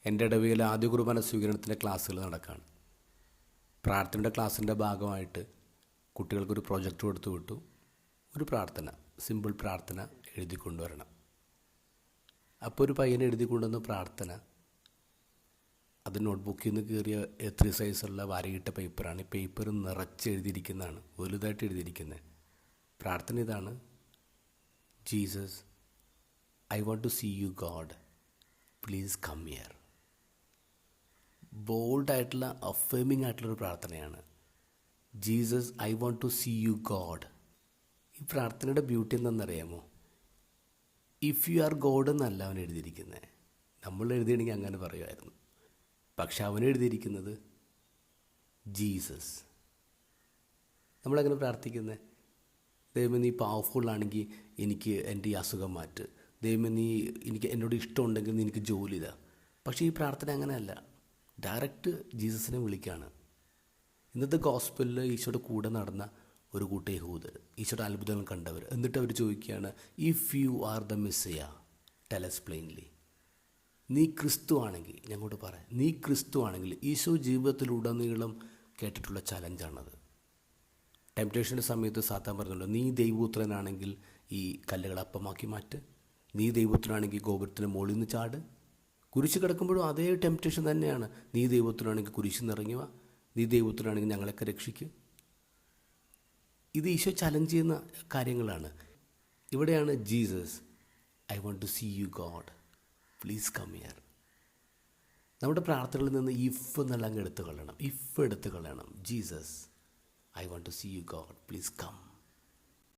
എൻ്റെ ഇടവകയിൽ ആദ്യ കുർബാന സ്വീകരണത്തിൻ്റെ ക്ലാസ്സുകൾ നടക്കുകയാണ്. പ്രാർത്ഥനയുടെ ക്ലാസ്സിൻ്റെ ഭാഗമായിട്ട് കുട്ടികൾക്കൊരു പ്രൊജക്റ്റ് കൊടുത്തു വിട്ടു. ഒരു പ്രാർത്ഥന, സിമ്പിൾ പ്രാർത്ഥന എഴുതി കൊണ്ടുവരണം. അപ്പോൾ ഒരു പയ്യൻ എഴുതി കൊണ്ടുവന്ന പ്രാർത്ഥന അത് നോട്ട്ബുക്കിൽ നിന്ന് കീറിയ എത്ര സൈസുള്ള വരയിട്ട പേപ്പറാണ്. ഈ പേപ്പർ നിറച്ച് എഴുതിയിരിക്കുന്നതാണ്, വലുതായിട്ട് എഴുതിയിരിക്കുന്നത്. പ്രാർത്ഥന ഇതാണ്: Jesus, I want to see you God, please come here. ബോൾഡായിട്ടുള്ള അഫേമിംഗ് ആയിട്ടുള്ളൊരു പ്രാർത്ഥനയാണ്. Jesus, I want to see you God. ഈ പ്രാർത്ഥനയുടെ ബ്യൂട്ടി എന്താണെന്നറിയാമോ? ഇഫ് യു ആർ ഗോഡ് എന്നല്ല അവൻ എഴുതിയിരിക്കുന്നത്. നമ്മൾ എഴുതിയെങ്കിൽ അങ്ങനെ പറയുമായിരുന്നു. പക്ഷെ അവൻ എഴുതിയിരിക്കുന്നത് ജീസസ്. നമ്മളെങ്ങനെ പ്രാർത്ഥിക്കുന്നത്? ദൈവമേ, നീ പവർഫുള്ളാണെങ്കിൽ എനിക്ക് എൻ്റെ ഈ അസുഖം മാറ്റ്. ദൈവമേ, നീ എന്നോട് ഇഷ്ടമുണ്ടെങ്കിൽ നീ എനിക്ക് ജോലി ഇതാ. പക്ഷേ ഈ പ്രാർത്ഥന അങ്ങനെയല്ല. ഡയറക്റ്റ് ജീസസിനെ വിളിക്കുകയാണ്. ഇന്നത്തെ ഗോസ്പലിൽ ഈശോയുടെ കൂടെ നടന്ന ഒരു കൂട്ടം യഹൂദർ, ഈശോയുടെ അത്ഭുതങ്ങൾ കണ്ടവർ, എന്നിട്ട് അവർ ചോദിക്കുകയാണ്, if you are the Messiah tell us plainly. നീ ക്രിസ്തു ആണെങ്കിൽ ഞങ്ങളോട് പറയാം. നീ ക്രിസ്തു ആണെങ്കിൽ. ഈശോ ജീവിതത്തിലുടനീളം കേട്ടിട്ടുള്ള ചലഞ്ചാണത്. ടെംപ്റ്റേഷൻ്റെ സമയത്ത് സാത്താൻ പറഞ്ഞല്ലോ, നീ ദൈവപുത്രനാണെങ്കിൽ ഈ കല്ലുകൾ അപ്പമാക്കി മാറ്റ്. നീ ദൈവപുത്രനാണെങ്കിൽ ഗോപുരത്തിന് മുകളിൽ നിന്ന് ചാട്. കുരിശ് കിടക്കുമ്പോഴും അതേ ടെംപ്റ്റേഷൻ തന്നെയാണ്. നീ ദൈവപുത്രനാണെങ്കിൽ കുരിശിൽ നിന്ന് ഇറങ്ങി വാ. നീ ദൈവപുത്രനാണെങ്കിൽ ഞങ്ങളൊക്കെ രക്ഷിക്കും. ഇത് ഈശോ ചലഞ്ച് ചെയ്യുന്ന കാര്യങ്ങളാണ്. ഇവിടെയാണ് Jesus, I want to see you God, please come here. നമ്മുടെ പ്രാർത്ഥനകളിൽ നിന്ന് ഇഫ് എന്നുള്ള അങ്ങ് എടുത്തു കളയണം. ഇഫ് എടുത്തു കളയണം. Jesus, I want to see you God, please come.